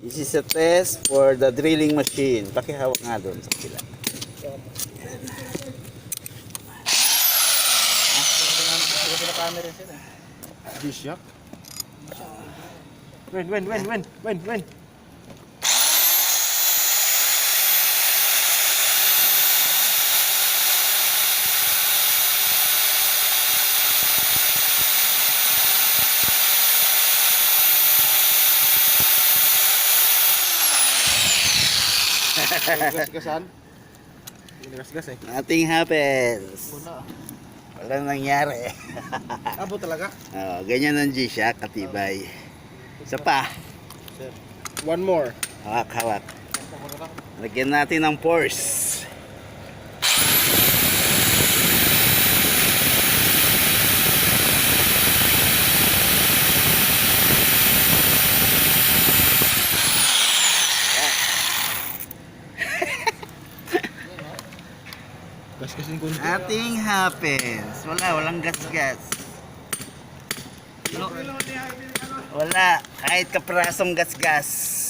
This is a test for the drilling machine. Pakihawak nga doon sa kapila. G-Shock. When. Gas-gasan. Gas-gas eh. Nothing happens. Walang nangyari. Abo talaga? Oh, ganyan ang G-Shock, katibay. Isa pa. One more. Hawak. Lagyan natin ng force. Gas-gasin ko. Nothing happens. Walang gas-gas. Wala, kahit kaprasong gas-gas.